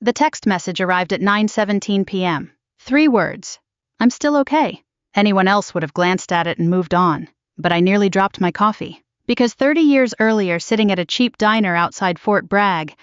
The text message arrived at 9:17 p.m. 3 words. I'm still okay. Anyone else would have glanced at it and moved on, but I nearly dropped my coffee. Because 30 years earlier, sitting at a cheap diner outside Fort Bragg,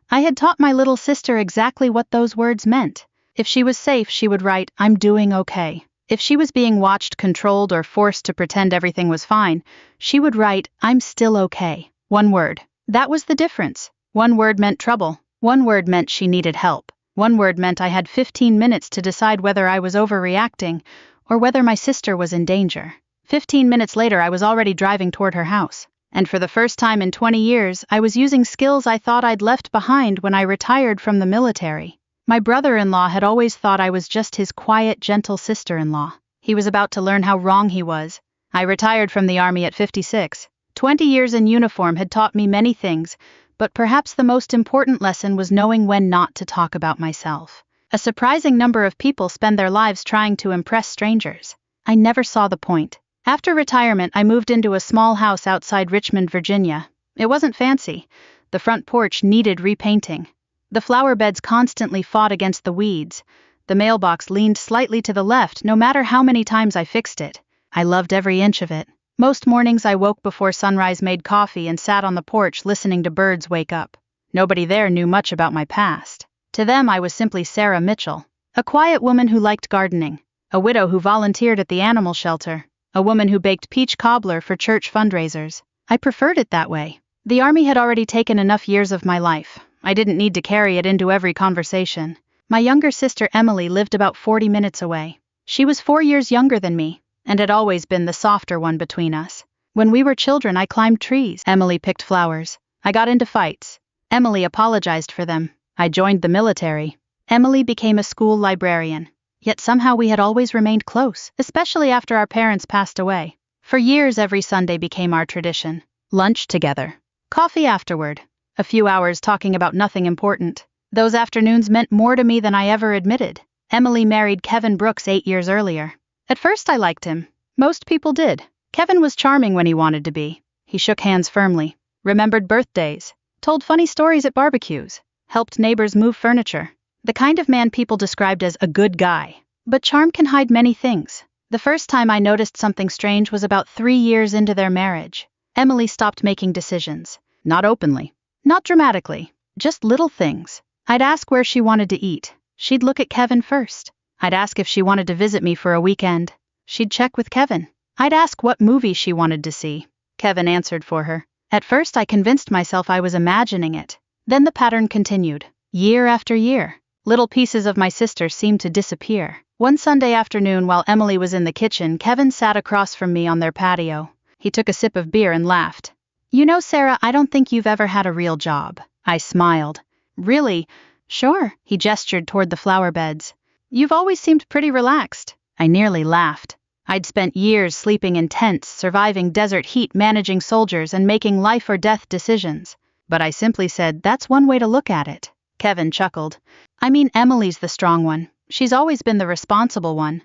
I had taught my little sister exactly what those words meant. If she was safe, she would write, I'm doing okay. If she was being watched, controlled, or forced to pretend everything was fine, she would write, I'm still okay. One word. That was the difference. One word meant trouble. One word meant she needed help. One word meant I had 15 minutes to decide whether I was overreacting or whether my sister was in danger. 15 minutes later, I was already driving toward her house. And for the first time in 20 years, I was using skills I thought I'd left behind when I retired from the military. My brother-in-law had always thought I was just his quiet, gentle sister-in-law. He was about to learn how wrong he was. I retired from the army at 56. 20 years in uniform had taught me many things, but perhaps the most important lesson was knowing when not to talk about myself. A surprising number of people spend their lives trying to impress strangers. I never saw the point. After retirement, I moved into a small house outside Richmond, Virginia. It wasn't fancy. The front porch needed repainting. The flower beds constantly fought against the weeds. The mailbox leaned slightly to the left no matter how many times I fixed it. I loved every inch of it. Most mornings I woke before sunrise, made coffee, and sat on the porch listening to birds wake up. Nobody there knew much about my past. To them, I was simply Sarah Mitchell, a quiet woman who liked gardening, a widow who volunteered at the animal shelter, a woman who baked peach cobbler for church fundraisers. I preferred it that way. The army had already taken enough years of my life. I didn't need to carry it into every conversation. My younger sister Emily lived about 40 minutes away. She was 4 years younger than me, and had always been the softer one between us. When we were children, I climbed trees. Emily picked flowers. I got into fights. Emily apologized for them. I joined the military. Emily became a school librarian. Yet somehow we had always remained close, especially after our parents passed away. For years, every Sunday became our tradition. Lunch together. Coffee afterward. A few hours talking about nothing important. Those afternoons meant more to me than I ever admitted. Emily married Kevin Brooks 8 years earlier. At first I liked him. Most people did. Kevin was charming when he wanted to be. He shook hands firmly, remembered birthdays, told funny stories at barbecues, helped neighbors move furniture. The kind of man people described as a good guy. But charm can hide many things. The first time I noticed something strange was about 3 years into their marriage. Emily stopped making decisions. Not openly. Not dramatically. Just little things. I'd ask where she wanted to eat. She'd look at Kevin first. I'd ask if she wanted to visit me for a weekend. She'd check with Kevin. I'd ask what movie she wanted to see. Kevin answered for her. At first I convinced myself I was imagining it. Then the pattern continued. Year after year. Little pieces of my sister seemed to disappear. One Sunday afternoon while Emily was in the kitchen, Kevin sat across from me on their patio. He took a sip of beer and laughed. You know, Sarah, I don't think you've ever had a real job. I smiled. Really? Sure. He gestured toward the flower beds. You've always seemed pretty relaxed. I nearly laughed. I'd spent years sleeping in tents, surviving desert heat, managing soldiers, and making life or death decisions. But I simply said, that's one way to look at it. Kevin chuckled. I mean, Emily's the strong one. She's always been the responsible one.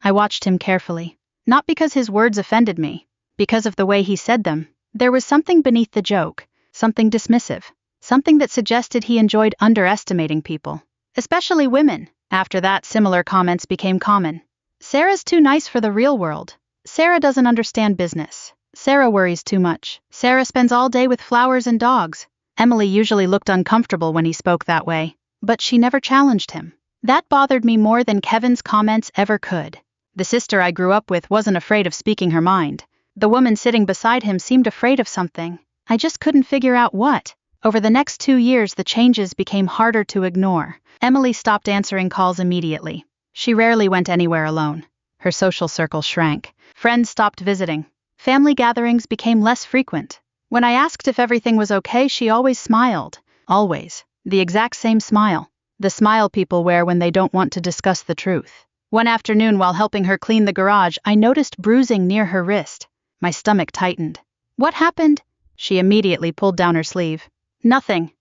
I watched him carefully. Not because his words offended me. Because of the way he said them. There was something beneath the joke. Something dismissive. Something that suggested he enjoyed underestimating people. Especially women. After that, similar comments became common. Sarah's too nice for the real world. Sarah doesn't understand business. Sarah worries too much. Sarah spends all day with flowers and dogs. Emily usually looked uncomfortable when he spoke that way, but she never challenged him. That bothered me more than Kevin's comments ever could. The sister I grew up with wasn't afraid of speaking her mind. The woman sitting beside him seemed afraid of something. I just couldn't figure out what. Over the next 2 years, the changes became harder to ignore. Emily stopped answering calls immediately. She rarely went anywhere alone. Her social circle shrank. Friends stopped visiting. Family gatherings became less frequent. When I asked if everything was okay, she always smiled. Always. The exact same smile. The smile people wear when they don't want to discuss the truth. One afternoon while helping her clean the garage, I noticed bruising near her wrist. My stomach tightened. What happened? She immediately pulled down her sleeve. Nothing.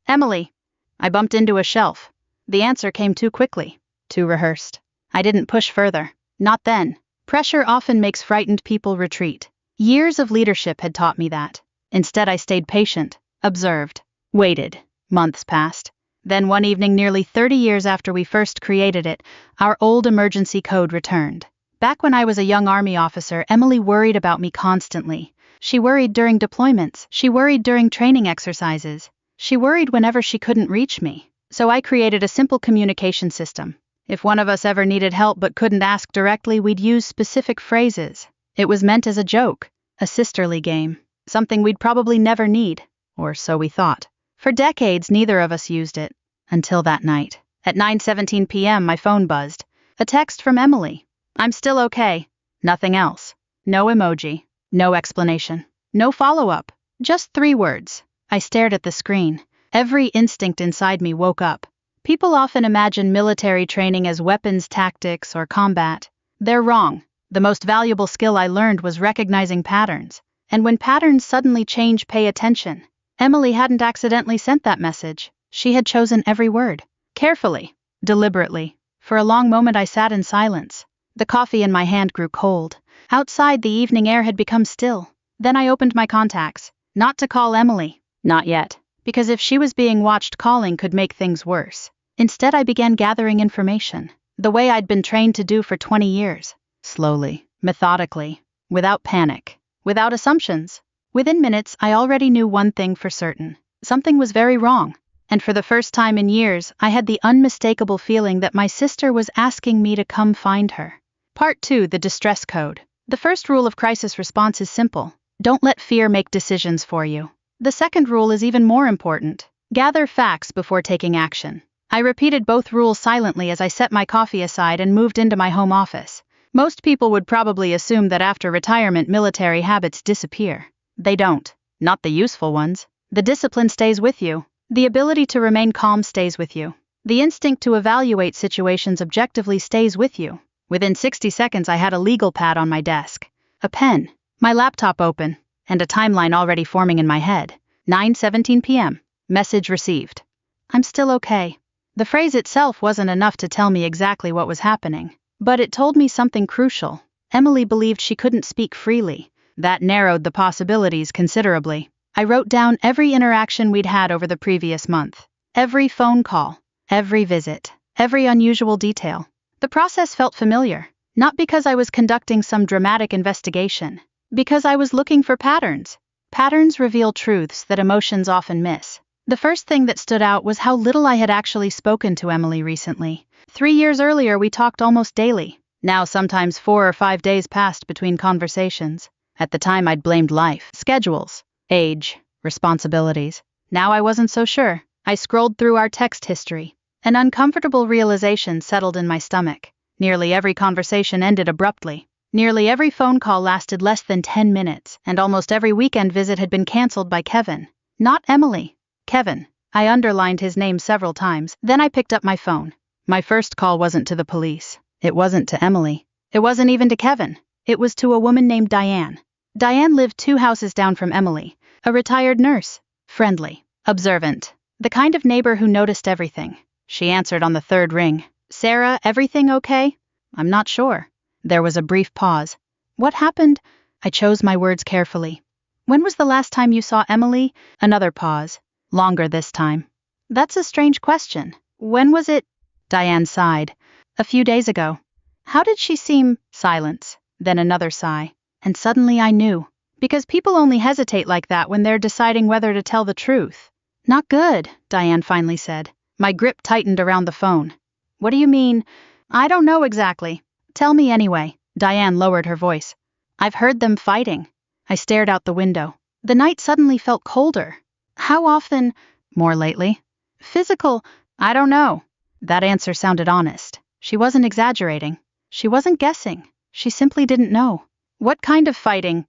Emily. I bumped into a shelf. The answer came too quickly. Too rehearsed. I didn't push further. Not then. Pressure often makes frightened people retreat. Years of leadership had taught me that. Instead, I stayed patient, observed, waited. Months passed. Then one evening nearly 30 years after we first created it, our old emergency code returned. Back when I was a young Army officer, Emily worried about me constantly. She worried during deployments. She worried during training exercises. She worried whenever she couldn't reach me. So I created a simple communication system. If one of us ever needed help but couldn't ask directly, we'd use specific phrases. It was meant as a joke, a sisterly game, something we'd probably never need, or so we thought. For decades, neither of us used it. Until that night. At 9:17 p.m., my phone buzzed. A text from Emily. I'm still okay. Nothing else. No emoji. No explanation. No follow-up. Just 3 words. I stared at the screen. Every instinct inside me woke up. People often imagine military training as weapons tactics or combat. They're wrong. The most valuable skill I learned was recognizing patterns. And when patterns suddenly change, pay attention. Emily hadn't accidentally sent that message. She had chosen every word. Carefully. Deliberately. For a long moment I sat in silence. The coffee in my hand grew cold. Outside, the evening air had become still. Then I opened my contacts. Not to call Emily. Not yet. Because if she was being watched, calling could make things worse. Instead, I began gathering information. The way I'd been trained to do for 20 years. Slowly. Methodically. Without panic. Without assumptions. Within minutes, I already knew one thing for certain. Something was very wrong. And for the first time in years, I had the unmistakable feeling that my sister was asking me to come find her. Part 2, the distress code. The first rule of crisis response is simple. Don't let fear make decisions for you. The second rule is even more important. Gather facts before taking action. I repeated both rules silently as I set my coffee aside and moved into my home office. Most people would probably assume that after retirement, military habits disappear. They don't. Not the useful ones. The discipline stays with you. The ability to remain calm stays with you. The instinct to evaluate situations objectively stays with you. Within 60 seconds, I had a legal pad on my desk, a pen, my laptop open, and a timeline already forming in my head. 9:17 p.m. Message received. I'm still okay. The phrase itself wasn't enough to tell me exactly what was happening, but it told me something crucial. Emily believed she couldn't speak freely. That narrowed the possibilities considerably. I wrote down every interaction we'd had over the previous month. Every phone call. Every visit. Every unusual detail. The process felt familiar. Not because I was conducting some dramatic investigation. Because I was looking for patterns. Patterns reveal truths that emotions often miss. The first thing that stood out was how little I had actually spoken to Emily recently. 3 years earlier, we talked almost daily. Now sometimes 4 or 5 days passed between conversations. At the time, I'd blamed life, schedules, age, responsibilities. Now I wasn't so sure. I scrolled through our text history. An uncomfortable realization settled in my stomach. Nearly every conversation ended abruptly. Nearly every phone call lasted less than 10 minutes, and almost every weekend visit had been canceled by Kevin. Not Emily. Kevin. I underlined his name several times. Then I picked up my phone. My first call wasn't to the police. It wasn't to Emily. It wasn't even to Kevin. It was to a woman named Diane. Diane lived 2 houses down from Emily. A retired nurse. Friendly. Observant. The kind of neighbor who noticed everything. She answered on the 3rd ring. Sarah, everything okay? I'm not sure. There was a brief pause. What happened? I chose my words carefully. When was the last time you saw Emily? Another pause. Longer this time. That's a strange question. When was it? Diane sighed. A few days ago. How did she seem? Silence. Then another sigh. And suddenly I knew. Because people only hesitate like that when they're deciding whether to tell the truth. Not good, Diane finally said. My grip tightened around the phone. What do you mean? I don't know exactly. Tell me anyway. Diane lowered her voice. I've heard them fighting. I stared out the window. The night suddenly felt colder. How often? More lately. Physical? I don't know. That answer sounded honest. She wasn't exaggerating. She wasn't guessing. She simply didn't know. What kind of fighting?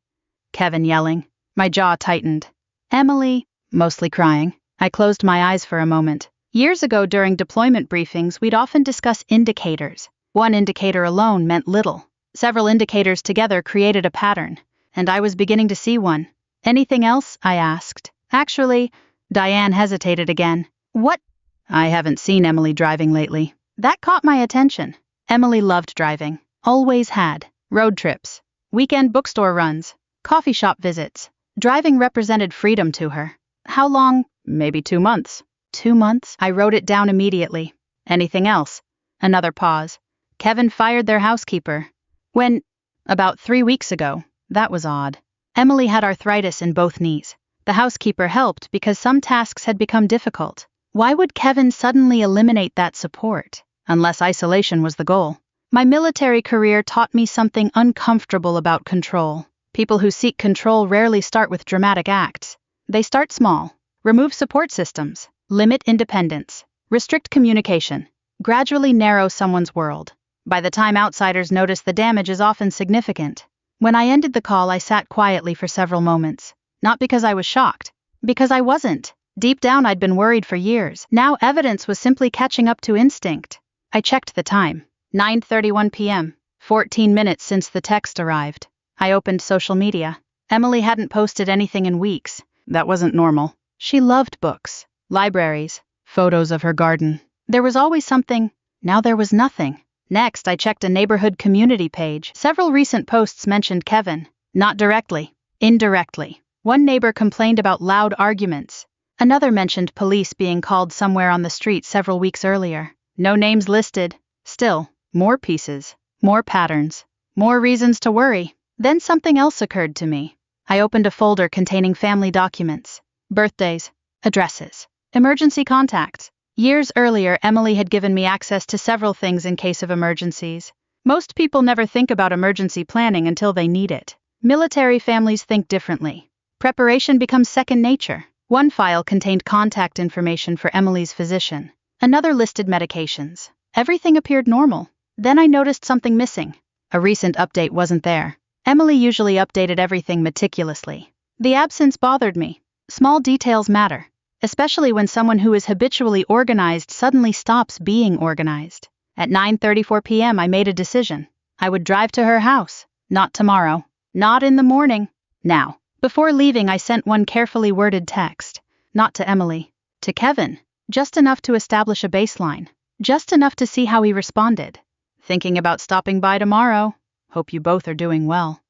Kevin yelling. My jaw tightened. Emily, mostly crying. I closed my eyes for a moment. Years ago during deployment briefings, we'd often discuss indicators. One indicator alone meant little. Several indicators together created a pattern, and I was beginning to see one. Anything else? I asked. Actually, Diane hesitated again. What? I haven't seen Emily driving lately. That caught my attention. Emily loved driving. Always had. Road trips. Weekend bookstore runs. Coffee shop visits. Driving represented freedom to her. How long? Maybe 2 months. 2 months? I wrote it down immediately. Anything else? Another pause. Kevin fired their housekeeper. When? About 3 weeks ago. That was odd. Emily had arthritis in both knees. The housekeeper helped because some tasks had become difficult. Why would Kevin suddenly eliminate that support? Unless isolation was the goal. My military career taught me something uncomfortable about control. People who seek control rarely start with dramatic acts. They start small. Remove support systems. Limit independence. Restrict communication. Gradually narrow someone's world. By the time outsiders notice, the damage is often significant. When I ended the call, I sat quietly for several moments. Not because I was shocked. Because I wasn't. Deep down, I'd been worried for years. Now evidence was simply catching up to instinct. I checked the time. 9:31 p.m. 14 minutes since the text arrived. I opened social media. Emily hadn't posted anything in weeks. That wasn't normal. She loved books, libraries, photos of her garden. There was always something. Now there was nothing. Next, I checked a neighborhood community page. Several recent posts mentioned Kevin. Not directly. Indirectly. One neighbor complained about loud arguments. Another mentioned police being called somewhere on the street several weeks earlier. No names listed. Still, more pieces. More patterns. More reasons to worry. Then something else occurred to me. I opened a folder containing family documents, birthdays, addresses, emergency contacts. Years earlier, Emily had given me access to several things in case of emergencies. Most people never think about emergency planning until they need it. Military families think differently. Preparation becomes second nature. One file contained contact information for Emily's physician. Another listed medications. Everything appeared normal. Then I noticed something missing. A recent update wasn't there. Emily usually updated everything meticulously. The absence bothered me. Small details matter, especially when someone who is habitually organized suddenly stops being organized. At 9:34 p.m. I made a decision. I would drive to her house. Not tomorrow. Not in the morning. Now. Before leaving, I sent one carefully worded text. Not to Emily. To Kevin. Just enough to establish a baseline. Just enough to see how he responded. Thinking about stopping by tomorrow. Hope you both are doing well.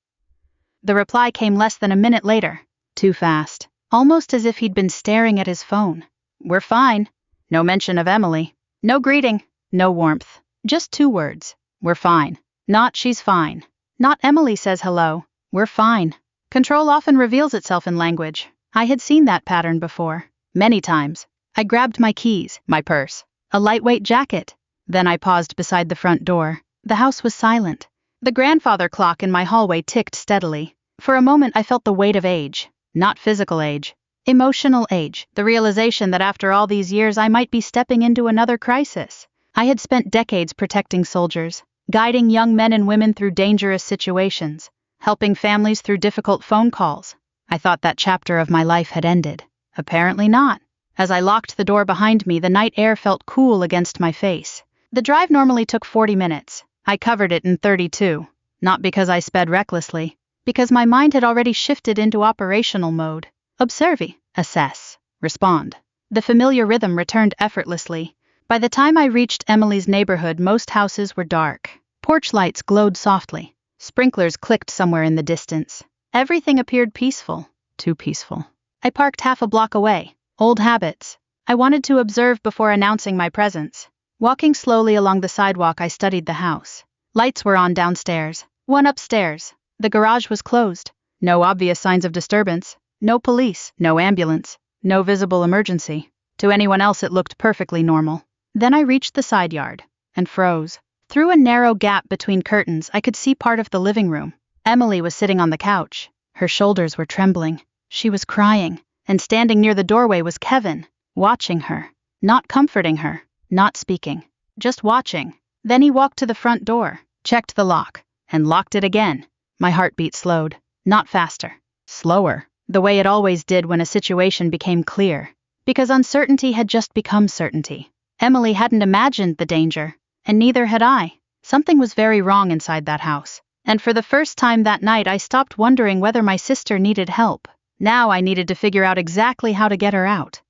The reply came less than a minute later. Too fast. Almost as if he'd been staring at his phone. We're fine. No mention of Emily. No greeting. No warmth. Just 2 words. We're fine. Not she's fine. Not Emily says hello. We're fine. Control often reveals itself in language. I had seen that pattern before. Many times. I grabbed my keys, my purse, a lightweight jacket. Then I paused beside the front door. The house was silent. The grandfather clock in my hallway ticked steadily. For a moment I felt the weight of age. Not physical age. Emotional age. The realization that after all these years I might be stepping into another crisis. I had spent decades protecting soldiers, guiding young men and women through dangerous situations, helping families through difficult phone calls. I thought that chapter of my life had ended. Apparently not. As I locked the door behind me, the night air felt cool against my face. The drive normally took 40 minutes. I covered it in 32. Not because I sped recklessly. Because my mind had already shifted into operational mode. Observe, assess, respond. The familiar rhythm returned effortlessly. By the time I reached Emily's neighborhood, most houses were dark. Porch lights glowed softly. Sprinklers clicked somewhere in the distance. Everything appeared peaceful. Too peaceful. I parked half a block away. Old habits. I wanted to observe before announcing my presence. Walking slowly along the sidewalk, I studied the house. Lights were on downstairs. One upstairs. The garage was closed. No obvious signs of disturbance. No police. No ambulance. No visible emergency. To anyone else it looked perfectly normal. Then I reached the side yard. And froze. Through a narrow gap between curtains, I could see part of the living room. Emily was sitting on the couch. Her shoulders were trembling. She was crying. And standing near the doorway was Kevin, watching her. Not comforting her. Not speaking. Just watching. Then he walked to the front door, checked the lock, and locked it again. My heartbeat slowed. Not faster. Slower. The way it always did when a situation became clear. Because uncertainty had just become certainty. Emily hadn't imagined the danger. And neither had I. Something was very wrong inside that house. And for the first time that night I stopped wondering whether my sister needed help. Now I needed to figure out exactly how to get her out.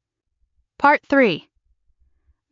Part 3.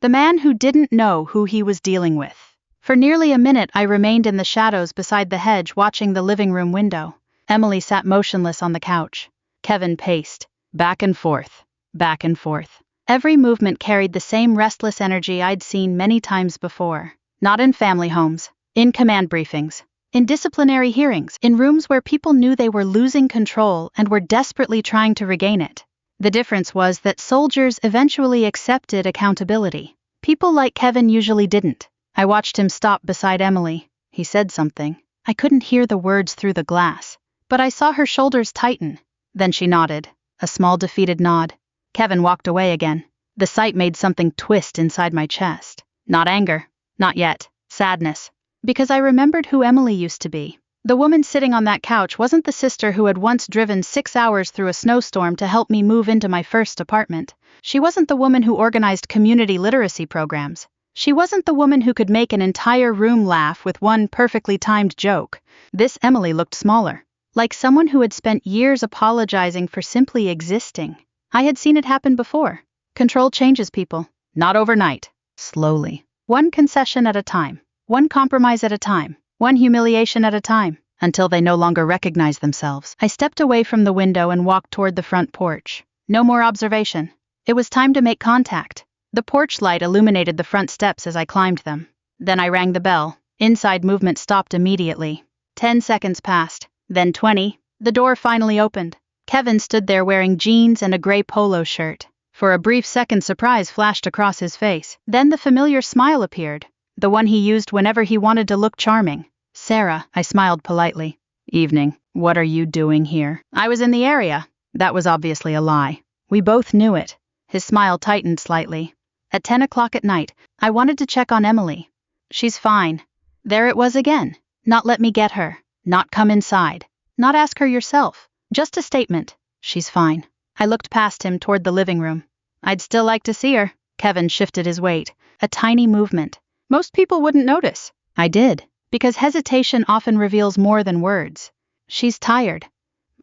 The man who didn't know who he was dealing with. For nearly a minute I remained in the shadows beside the hedge watching the living room window. Emily sat motionless on the couch. Kevin paced. Back and forth. Back and forth. Every movement carried the same restless energy I'd seen many times before. Not in family homes, in command briefings, in disciplinary hearings, in rooms where people knew they were losing control and were desperately trying to regain it. The difference was that soldiers eventually accepted accountability. People like Kevin usually didn't. I watched him stop beside Emily. He said something. I couldn't hear the words through the glass, but I saw her shoulders tighten. Then she nodded, a small defeated nod. Kevin walked away again. The sight made something twist inside my chest. Not anger. Not yet. Sadness. Because I remembered who Emily used to be. The woman sitting on that couch wasn't the sister who had once driven 6 hours through a snowstorm to help me move into my first apartment. She wasn't the woman who organized community literacy programs. She wasn't the woman who could make an entire room laugh with one perfectly timed joke. This Emily looked smaller. Like someone who had spent years apologizing for simply existing. I had seen it happen before. Control changes people. Not overnight. Slowly. One concession at a time. One compromise at a time. One humiliation at a time, until they no longer recognize themselves. I stepped away from the window and walked toward the front porch. No more observation. It was time to make contact. The porch light illuminated the front steps as I climbed them. Then I rang the bell. Inside movement stopped immediately. 10 seconds passed. Then 20. The door finally opened. Kevin stood there wearing jeans and a gray polo shirt. For a brief second, surprise flashed across his face. Then the familiar smile appeared. The one he used whenever he wanted to look charming. Sarah, I smiled politely. Evening. What are you doing here? I was in the area. That was obviously a lie. We both knew it. His smile tightened slightly. At 10 o'clock at night, I wanted to check on Emily. She's fine. There it was again. Not let me get her. Not come inside. Not ask her yourself. Just a statement. She's fine. I looked past him toward the living room. I'd still like to see her. Kevin shifted his weight. A tiny movement. Most people wouldn't notice. I did, because hesitation often reveals more than words. She's tired.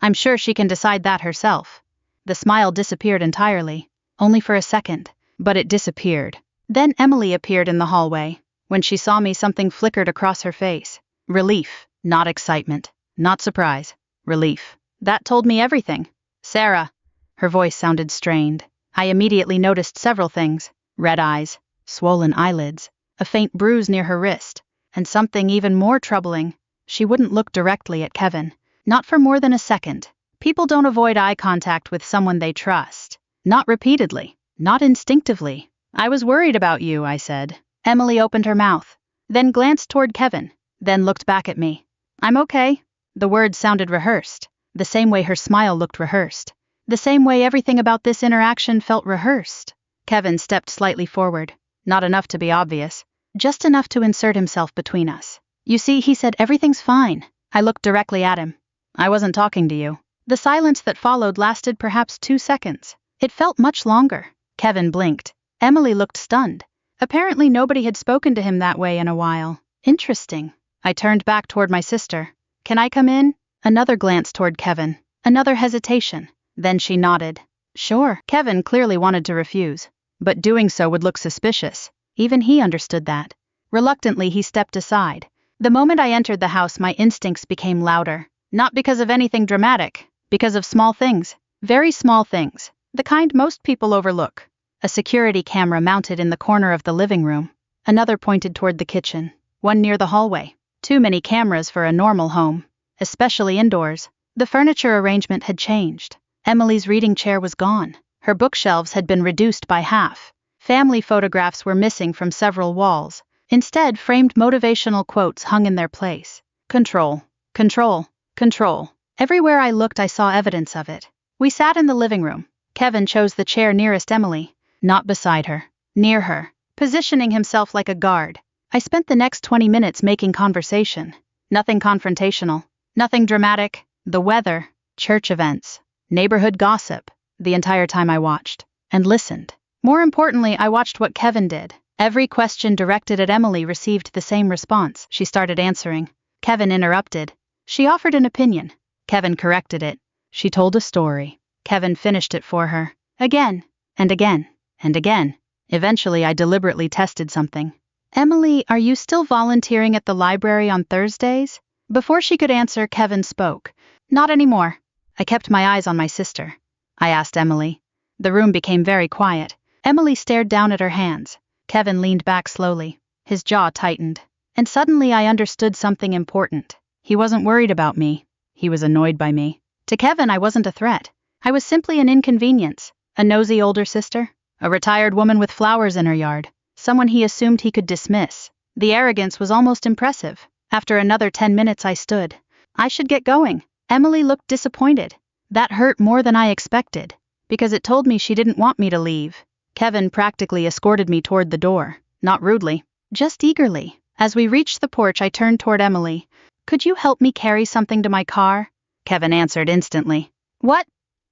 I'm sure she can decide that herself. The smile disappeared entirely, only for a second, but it disappeared. Then Emily appeared in the hallway. When she saw me, something flickered across her face. Relief, not excitement, not surprise. Relief. That told me everything. Sarah. Her voice sounded strained. I immediately noticed several things. Red eyes, swollen eyelids, a faint bruise near her wrist, and something even more troubling. She wouldn't look directly at Kevin. Not for more than a second. People don't avoid eye contact with someone they trust. Not repeatedly. Not instinctively. I was worried about you, I said. Emily opened her mouth, then glanced toward Kevin, then looked back at me. I'm okay. The words sounded rehearsed. The same way her smile looked rehearsed. The same way everything about this interaction felt rehearsed. Kevin stepped slightly forward. Not enough to be obvious. Just enough to insert himself between us. You see, he said, everything's fine. I looked directly at him. I wasn't talking to you. The silence that followed lasted perhaps 2 seconds. It felt much longer. Kevin blinked. Emily looked stunned. Apparently nobody had spoken to him that way in a while. Interesting. I turned back toward my sister. Can I come in? Another glance toward Kevin. Another hesitation. Then she nodded. Sure. Kevin clearly wanted to refuse. But doing so would look suspicious. Even he understood that. Reluctantly, he stepped aside. The moment I entered the house, my instincts became louder. Not because of anything dramatic. Because of small things. Very small things. The kind most people overlook. A security camera mounted in the corner of the living room. Another pointed toward the kitchen. One near the hallway. Too many cameras for a normal home. Especially indoors. The furniture arrangement had changed. Emily's reading chair was gone. Her bookshelves had been reduced by half. Family photographs were missing from several walls. Instead, framed motivational quotes hung in their place. Control. Control. Control. Everywhere I looked, I saw evidence of it. We sat in the living room. Kevin chose the chair nearest Emily. Not beside her. Near her. Positioning himself like a guard. I spent the next 20 minutes making conversation. Nothing confrontational. Nothing dramatic. The weather. Church events. Neighborhood gossip. The entire time I watched. And listened. More importantly, I watched what Kevin did. Every question directed at Emily received the same response. She started answering. Kevin interrupted. She offered an opinion. Kevin corrected it. She told a story. Kevin finished it for her. Again. And again. And again. Eventually, I deliberately tested something. Emily, are you still volunteering at the library on Thursdays? Before she could answer, Kevin spoke. Not anymore. I kept my eyes on my sister. I asked Emily. The room became very quiet. Emily stared down at her hands. Kevin leaned back slowly. His jaw tightened. And suddenly I understood something important. He wasn't worried about me. He was annoyed by me. To Kevin, I wasn't a threat. I was simply an inconvenience. A nosy older sister. A retired woman with flowers in her yard. Someone he assumed he could dismiss. The arrogance was almost impressive. After another 10 minutes I stood. I should get going. Emily looked disappointed. That hurt more than I expected, because it told me she didn't want me to leave. Kevin practically escorted me toward the door, not rudely, just eagerly. As we reached the porch, I turned toward Emily. Could you help me carry something to my car? Kevin answered instantly. What?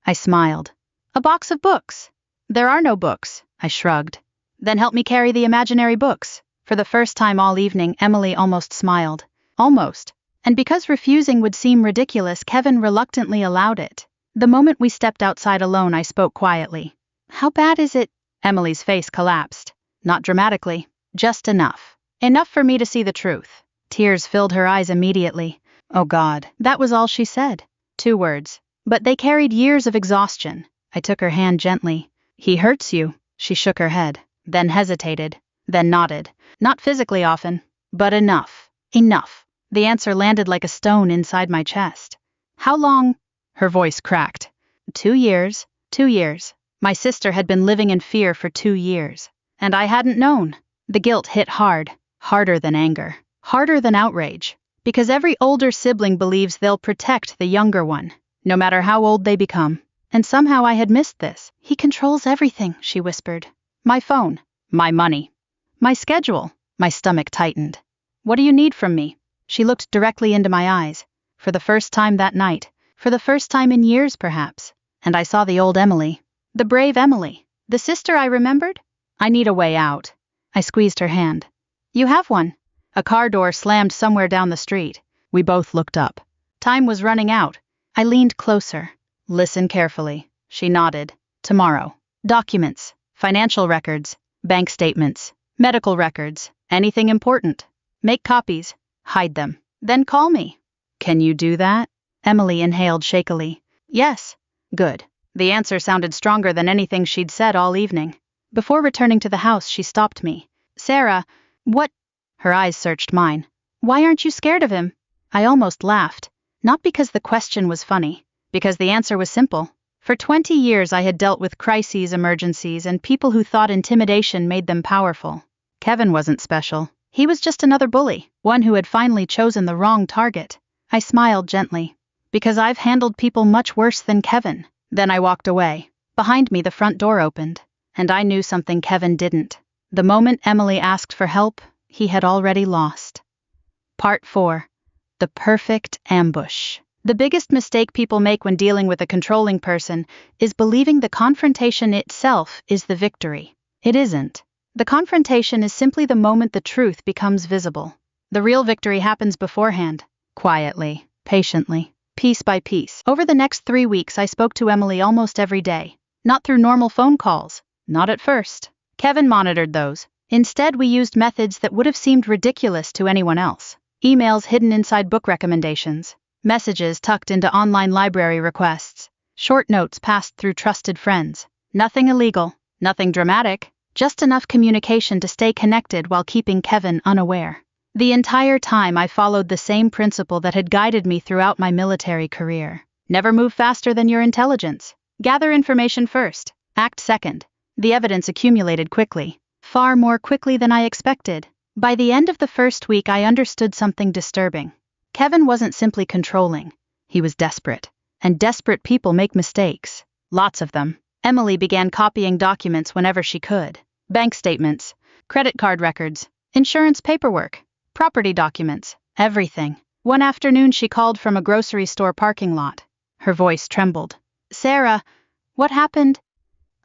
I smiled. A box of books. There are no books, I shrugged. Then help me carry the imaginary books. For the first time all evening, Emily almost smiled. Almost. And because refusing would seem ridiculous, Kevin reluctantly allowed it. The moment we stepped outside alone, I spoke quietly. How bad is it? Emily's face collapsed. Not dramatically. Just enough. Enough for me to see the truth. Tears filled her eyes immediately. Oh God, that was all she said. 2 words. But they carried years of exhaustion. I took her hand gently. He hurts you. She shook her head, then hesitated, then nodded. Not physically often, but enough. Enough. The answer landed like a stone inside my chest. How long? Her voice cracked. 2 years. 2 years. My sister had been living in fear for 2 years. And I hadn't known. The guilt hit hard. Harder than anger. Harder than outrage. Because every older sibling believes they'll protect the younger one, no matter how old they become. And somehow I had missed this. He controls everything, she whispered. My phone. My money. My schedule. My stomach tightened. What do you need from me? She looked directly into my eyes. For the first time that night. For the first time in years, perhaps. And I saw the old Emily. The brave Emily. The sister I remembered? I need a way out. I squeezed her hand. You have one. A car door slammed somewhere down the street. We both looked up. Time was running out. I leaned closer. Listen carefully. She nodded. Tomorrow. Documents. Financial records. Bank statements. Medical records. Anything important. Make copies. Hide them. Then call me. Can you do that? Emily inhaled shakily. Yes. Good. The answer sounded stronger than anything she'd said all evening. Before returning to the house, she stopped me. Sarah, what? Her eyes searched mine. Why aren't you scared of him? I almost laughed. Not because the question was funny, because the answer was simple. For 20 years I had dealt with crises, emergencies, and people who thought intimidation made them powerful. Kevin wasn't special. He was just another bully, one who had finally chosen the wrong target. I smiled gently. Because I've handled people much worse than Kevin. Then I walked away. Behind me the front door opened. And I knew something Kevin didn't. The moment Emily asked for help, he had already lost. Part 4. The perfect ambush. The biggest mistake people make when dealing with a controlling person is believing the confrontation itself is the victory. It isn't. The confrontation is simply the moment the truth becomes visible. The real victory happens beforehand, quietly, patiently, piece by piece. Over the next 3 weeks, I spoke to Emily almost every day. Not through normal phone calls. Not at first. Kevin monitored those. Instead, we used methods that would have seemed ridiculous to anyone else. Emails hidden inside book recommendations. Messages tucked into online library requests. Short notes passed through trusted friends. Nothing illegal. Nothing dramatic. Just enough communication to stay connected while keeping Kevin unaware. The entire time I followed the same principle that had guided me throughout my military career. Never move faster than your intelligence. Gather information first. Act second. The evidence accumulated quickly. Far more quickly than I expected. By the end of the first week, I understood something disturbing. Kevin wasn't simply controlling. He was desperate. And desperate people make mistakes. Lots of them. Emily began copying documents whenever she could. Bank statements, credit card records, insurance paperwork, property documents, everything. One afternoon she called from a grocery store parking lot. Her voice trembled. Sarah, what happened?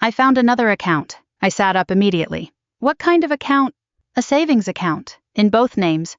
I found another account. I sat up immediately. What kind of account? A savings account, in both names.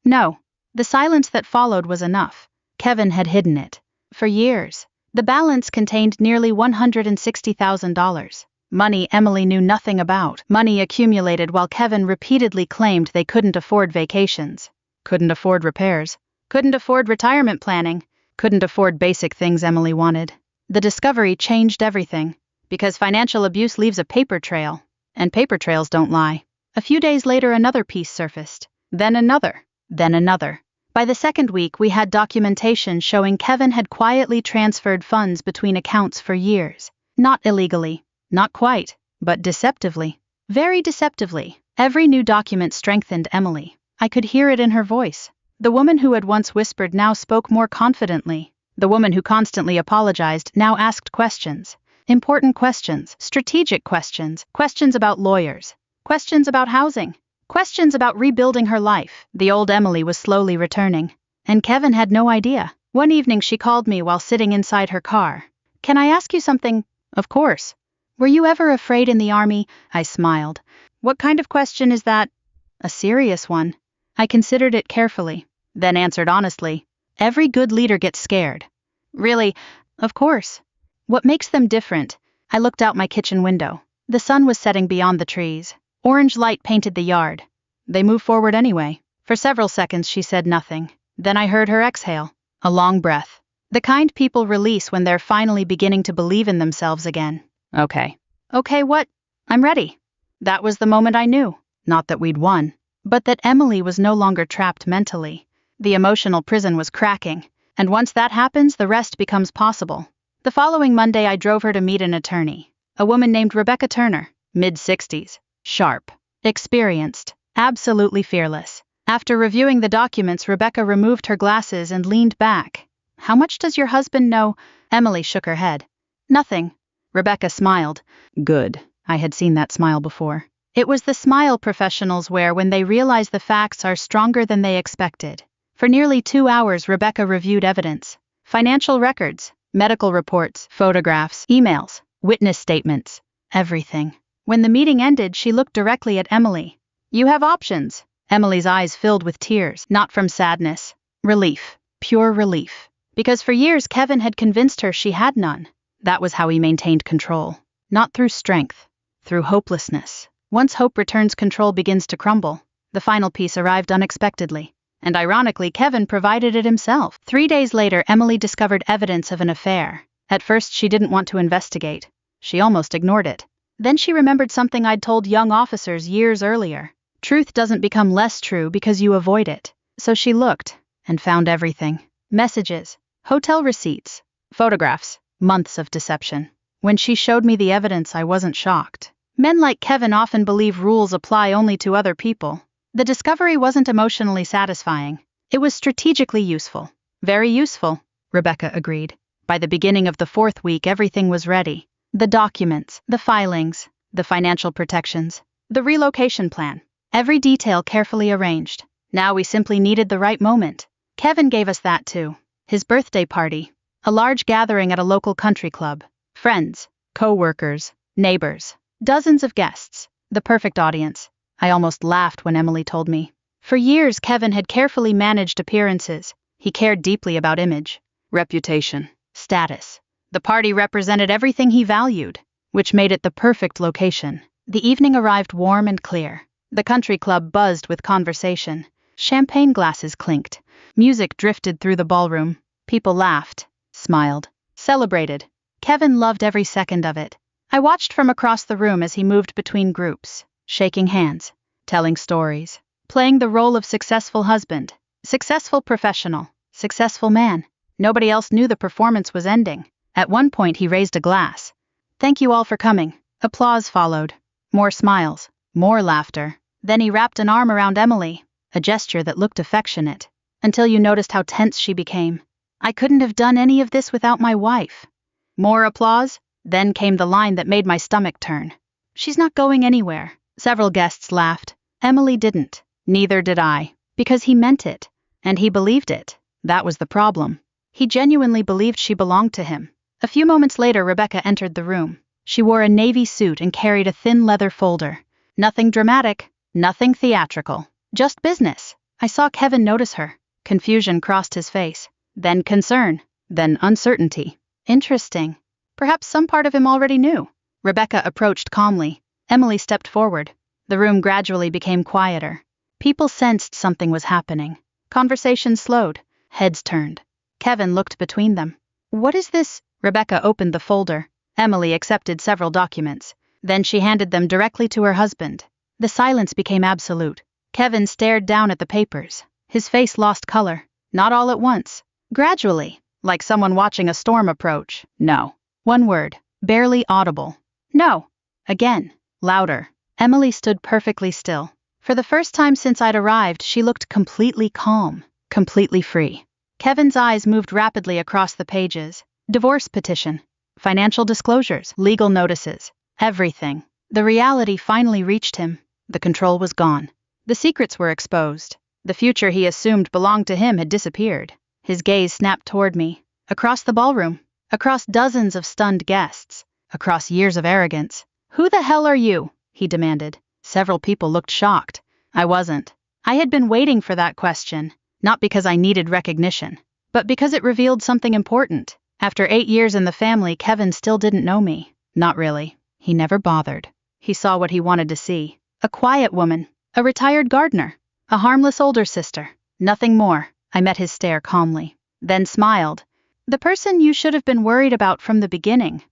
No. The silence that followed was enough. Kevin had hidden it. For years. The balance contained nearly $160,000. Money Emily knew nothing about. Money accumulated while Kevin repeatedly claimed they couldn't afford vacations. Couldn't afford repairs. Couldn't afford retirement planning. Couldn't afford basic things Emily wanted. The discovery changed everything. Because financial abuse leaves a paper trail. And paper trails don't lie. A few days later, another piece surfaced. Then another. Then another. By the second week, we had documentation showing Kevin had quietly transferred funds between accounts for years. Not illegally. Not quite. But deceptively. Very deceptively. Every new document strengthened Emily. I could hear it in her voice. The woman who had once whispered now spoke more confidently. The woman who constantly apologized now asked questions. Important questions, strategic questions, questions about lawyers, questions about housing, questions about rebuilding her life. The old Emily was slowly returning. And Kevin had no idea. One evening she called me while sitting inside her car. "Can I ask you something?" "Of course." "Were you ever afraid in the army?" I smiled. "What kind of question is that?" "A serious one." I considered it carefully, then answered honestly. "Every good leader gets scared." "Really?" "Of course." "What makes them different?" I looked out my kitchen window. The sun was setting beyond the trees. Orange light painted the yard. "They move forward anyway." For several seconds she said nothing. Then I heard her exhale. A long breath. The kind people release when they're finally beginning to believe in themselves again. "Okay." "Okay, what?" "I'm ready." That was the moment I knew. Not that we'd won, but that Emily was no longer trapped mentally. The emotional prison was cracking, and once that happens, the rest becomes possible. The following Monday, I drove her to meet an attorney. A woman named Rebecca Turner, mid-60s, sharp, experienced, absolutely fearless. After reviewing the documents, Rebecca removed her glasses and leaned back. "How much does your husband know?" Emily shook her head. "Nothing." Rebecca smiled. Good. I had seen that smile before. It was the smile professionals wear when they realize the facts are stronger than they expected. For nearly 2 hours, Rebecca reviewed evidence. Financial records, medical reports, photographs, emails, witness statements, everything. When the meeting ended, she looked directly at Emily. "You have options." Emily's eyes filled with tears, not from sadness. Relief. Pure relief. Because for years Kevin had convinced her she had none. That was how he maintained control. Not through strength. Through hopelessness. Once hope returns, control begins to crumble. The final piece arrived unexpectedly. And ironically, Kevin provided it himself. 3 days later, Emily discovered evidence of an affair. At first, she didn't want to investigate. She almost ignored it. Then she remembered something I'd told young officers years earlier. Truth doesn't become less true because you avoid it. So she looked, and found everything. Messages, hotel receipts, photographs, months of deception. When she showed me the evidence, I wasn't shocked. Men like Kevin often believe rules apply only to other people. The discovery wasn't emotionally satisfying. It was strategically useful. Very useful, Rebecca agreed. By the beginning of the 4th week, everything was ready. The documents, the filings, the financial protections, the relocation plan. Every detail carefully arranged. Now we simply needed the right moment. Kevin gave us that too. His birthday party. A large gathering at a local country club. Friends, co-workers, neighbors. Dozens of guests. The perfect audience. I almost laughed when Emily told me. For years, Kevin had carefully managed appearances. He cared deeply about image, reputation, status. The party represented everything he valued, which made it the perfect location. The evening arrived warm and clear. The country club buzzed with conversation. Champagne glasses clinked. Music drifted through the ballroom. People laughed, smiled, celebrated. Kevin loved every second of it. I watched from across the room as he moved between groups, shaking hands, telling stories, playing the role of successful husband, successful professional, successful man. Nobody else knew the performance was ending. At one point he raised a glass. "Thank you all for coming." Applause followed. More smiles, more laughter. Then he wrapped an arm around Emily, a gesture that looked affectionate, until you noticed how tense she became. "I couldn't have done any of this without my wife." More applause. Then came the line that made my stomach turn. "She's not going anywhere." Several guests laughed. Emily didn't. Neither did I. Because he meant it. And he believed it. That was the problem. He genuinely believed she belonged to him. A few moments later, Rebecca entered the room. She wore a navy suit and carried a thin leather folder. Nothing dramatic. Nothing theatrical. Just business. I saw Kevin notice her. Confusion crossed his face. Then concern. Then uncertainty. Interesting. Perhaps some part of him already knew. Rebecca approached calmly. Emily stepped forward. The room gradually became quieter. People sensed something was happening. Conversation slowed. Heads turned. Kevin looked between them. "What is this?" Rebecca opened the folder. Emily accepted several documents. Then she handed them directly to her husband. The silence became absolute. Kevin stared down at the papers. His face lost color. Not all at once. Gradually, like someone watching a storm approach. No. One word, barely audible. No. Again, louder. Emily stood perfectly still. For the first time since I'd arrived, she looked completely calm, completely free. Kevin's eyes moved rapidly across the pages. Divorce petition, financial disclosures, legal notices, everything. The reality finally reached him. The control was gone. The secrets were exposed. The future he assumed belonged to him had disappeared. His gaze snapped toward me. Across the ballroom. Across dozens of stunned guests. Across years of arrogance. "Who the hell are you?" he demanded. Several people looked shocked. I wasn't. I had been waiting for that question, not because I needed recognition, but because it revealed something important. After 8 years in the family, Kevin still didn't know me. Not really. He never bothered. He saw what he wanted to see. A quiet woman. A retired gardener. A harmless older sister. Nothing more. I met his stare calmly. Then smiled. "The person you should have been worried about from the beginning."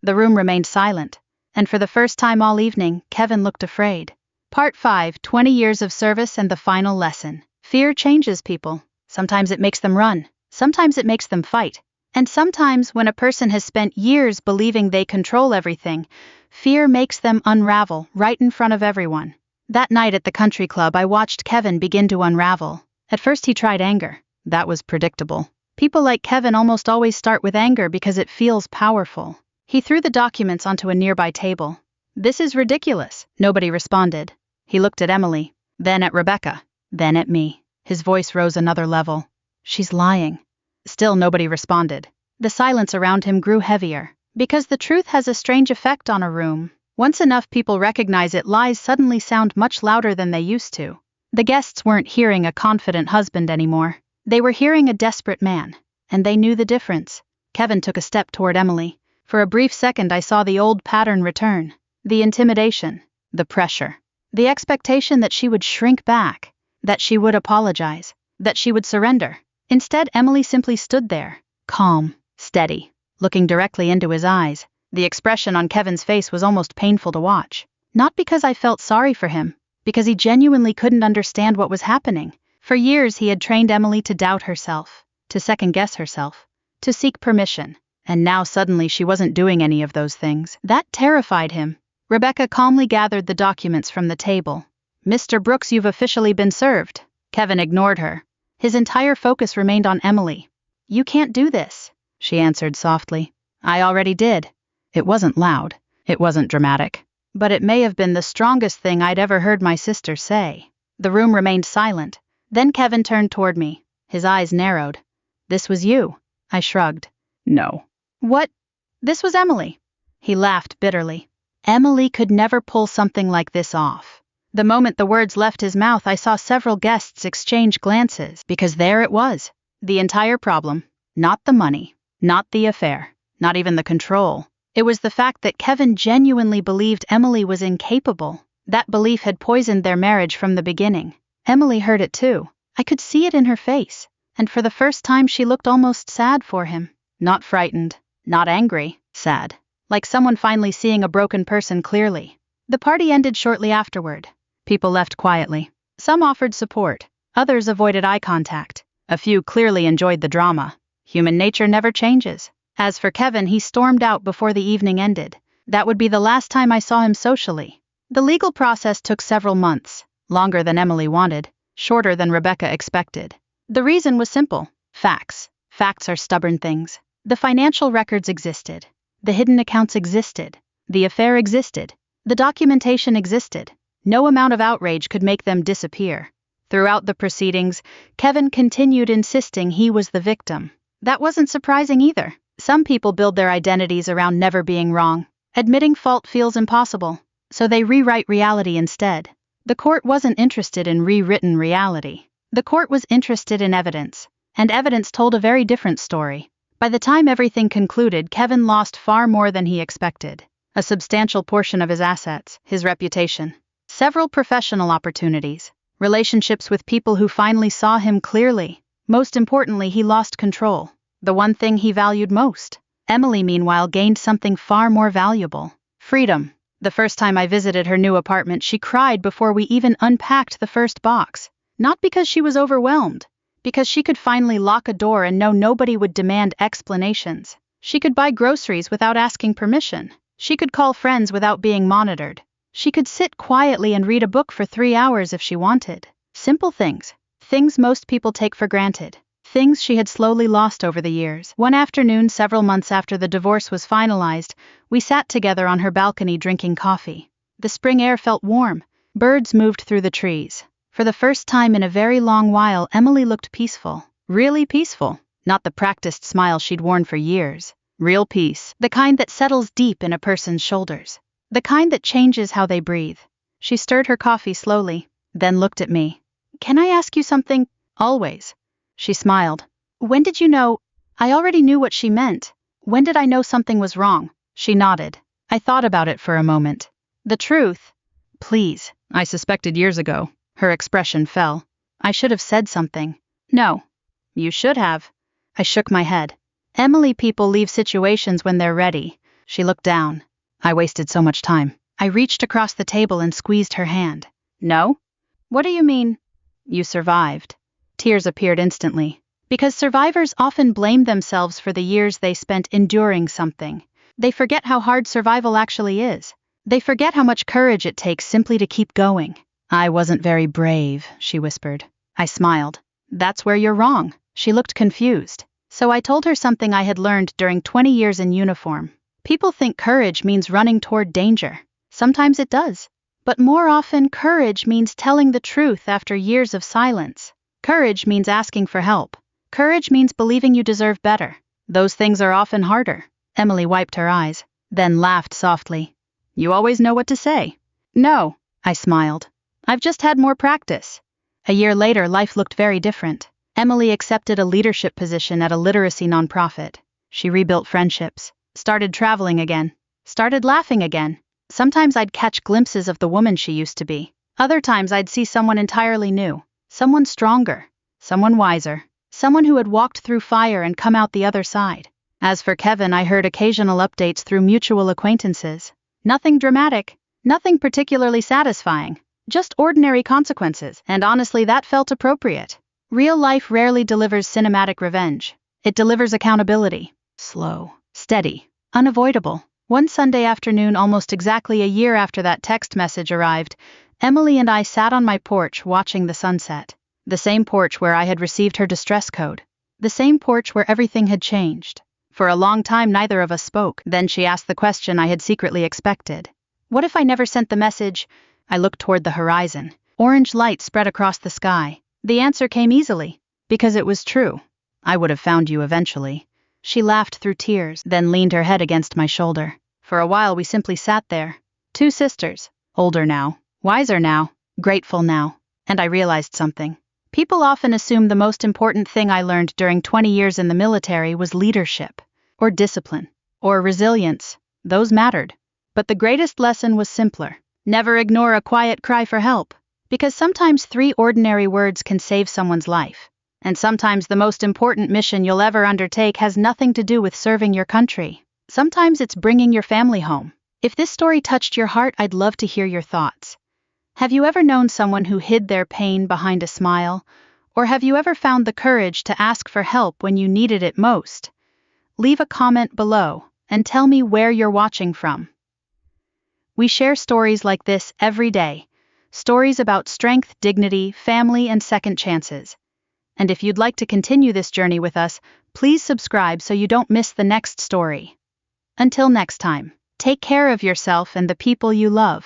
The room remained silent, and for the first time all evening, Kevin looked afraid. Part 5, 20 years of service and the final lesson. Fear changes people. Sometimes it makes them run. Sometimes it makes them fight. And sometimes, when a person has spent years believing they control everything, fear makes them unravel right in front of everyone. That night at the country club, I watched Kevin begin to unravel. At first he tried anger. That was predictable. People like Kevin almost always start with anger because it feels powerful. He threw the documents onto a nearby table. "This is ridiculous." Nobody responded. He looked at Emily, then at Rebecca, then at me. His voice rose another level. "She's lying." Still nobody responded. The silence around him grew heavier. Because the truth has a strange effect on a room. Once enough people recognize it, lies suddenly sound much louder than they used to. The guests weren't hearing a confident husband anymore. They were hearing a desperate man. And they knew the difference. Kevin took a step toward Emily. For a brief second I saw the old pattern return. The intimidation. The pressure. The expectation that she would shrink back. That she would apologize. That she would surrender. Instead, Emily simply stood there. Calm. Steady. Looking directly into his eyes. The expression on Kevin's face was almost painful to watch. Not because I felt sorry for him. Because he genuinely couldn't understand what was happening. For years he had trained Emily to doubt herself. To second-guess herself. To seek permission. And now suddenly she wasn't doing any of those things. That terrified him. Rebecca calmly gathered the documents from the table. "Mr. Brooks, you've officially been served." Kevin ignored her. His entire focus remained on Emily. "You can't do this," she answered softly. "I already did." It wasn't loud. It wasn't dramatic. But it may have been the strongest thing I'd ever heard my sister say. The room remained silent. Then Kevin turned toward me. His eyes narrowed. "This was you." I shrugged. "No." "What?" "This was Emily." He laughed bitterly. Emily could never pull something like this off. The moment the words left his mouth, I saw several guests exchange glances, because there it was. The entire problem. Not the money. Not the affair. Not even the control. It was the fact that Kevin genuinely believed Emily was incapable. That belief had poisoned their marriage from the beginning. Emily heard it too. I could see it in her face. And for the first time she looked almost sad for him. Not frightened. Not angry. Sad. Like someone finally seeing a broken person clearly. The party ended shortly afterward. People left quietly. Some offered support. Others avoided eye contact. A few clearly enjoyed the drama. Human nature never changes. As for Kevin, he stormed out before the evening ended. That would be the last time I saw him socially. The legal process took several months. Longer than Emily wanted. Shorter than Rebecca expected. The reason was simple. Facts. Facts are stubborn things. The financial records existed. The hidden accounts existed. The affair existed. The documentation existed. No amount of outrage could make them disappear. Throughout the proceedings, Kevin continued insisting he was the victim. That wasn't surprising either. Some people build their identities around never being wrong. Admitting fault feels impossible, so they rewrite reality instead. The court wasn't interested in rewritten reality. The court was interested in evidence, and evidence told a very different story. By the time everything concluded, Kevin lost far more than he expected. A substantial portion of his assets, his reputation, several professional opportunities, relationships with people who finally saw him clearly. Most importantly, he lost control. The one thing he valued most. Emily, meanwhile, gained something far more valuable. Freedom. The first time I visited her new apartment, she cried before we even unpacked the first box. Not because she was overwhelmed, because she could finally lock a door and know nobody would demand explanations. She could buy groceries without asking permission. She could call friends without being monitored. She could sit quietly and read a book for 3 hours if she wanted. Simple things. Things most people take for granted. Things she had slowly lost over the years. One afternoon, several months after the divorce was finalized, we sat together on her balcony drinking coffee. The spring air felt warm. Birds moved through the trees. For the first time in a very long while, Emily looked peaceful. Really peaceful. Not the practiced smile she'd worn for years. Real peace. The kind that settles deep in a person's shoulders. The kind that changes how they breathe. She stirred her coffee slowly, then looked at me. "Can I ask you something?" "Always." She smiled. "When did you know?" I already knew what she meant. When did I know something was wrong? She nodded. I thought about it for a moment. "The truth." "Please." "I suspected years ago." Her expression fell. "I should have said something." "No." "You should have." I shook my head. "Emily, people leave situations when they're ready." She looked down. "I wasted so much time." I reached across the table and squeezed her hand. "No?" "What do you mean?" "You survived." Tears appeared instantly. Because survivors often blame themselves for the years they spent enduring something. They forget how hard survival actually is. They forget how much courage it takes simply to keep going. "I wasn't very brave," she whispered. I smiled. "That's where you're wrong." She looked confused. So I told her something I had learned during 20 years in uniform. People think courage means running toward danger. Sometimes it does. But more often, courage means telling the truth after years of silence. Courage means asking for help. Courage means believing you deserve better. Those things are often harder. Emily wiped her eyes, then laughed softly. "You always know what to say." "No," I smiled. "I've just had more practice." A year later, life looked very different. Emily accepted a leadership position at a literacy nonprofit. She rebuilt friendships, started traveling again, started laughing again. Sometimes I'd catch glimpses of the woman she used to be. Other times I'd see someone entirely new, someone stronger, someone wiser, someone who had walked through fire and come out the other side. As for Kevin, I heard occasional updates through mutual acquaintances. Nothing dramatic, nothing particularly satisfying, just ordinary consequences, and honestly that felt appropriate. Real life rarely delivers cinematic revenge. It delivers accountability. Slow, steady, unavoidable. One Sunday afternoon, almost exactly a year after that text message arrived, Emily and I sat on my porch watching the sunset. The same porch where I had received her distress code. The same porch where everything had changed. For a long time, neither of us spoke. Then she asked the question I had secretly expected. What if I never sent the message? I looked toward the horizon. Orange light spread across the sky. The answer came easily. Because it was true. I would have found you eventually. She laughed through tears, then leaned her head against my shoulder. For a while we simply sat there. Two sisters. Older now. Wiser now. Grateful now. And I realized something. People often assume the most important thing I learned during 20 years in the military was leadership. Or discipline. Or resilience. Those mattered. But the greatest lesson was simpler. Never ignore a quiet cry for help. Because sometimes 3 ordinary words can save someone's life. And sometimes the most important mission you'll ever undertake has nothing to do with serving your country. Sometimes it's bringing your family home. If this story touched your heart, I'd love to hear your thoughts. Have you ever known someone who hid their pain behind a smile? Or have you ever found the courage to ask for help when you needed it most? Leave a comment below and tell me where you're watching from. We share stories like this every day. Stories about strength, dignity, family, and second chances. And if you'd like to continue this journey with us, please subscribe so you don't miss the next story. Until next time, take care of yourself and the people you love.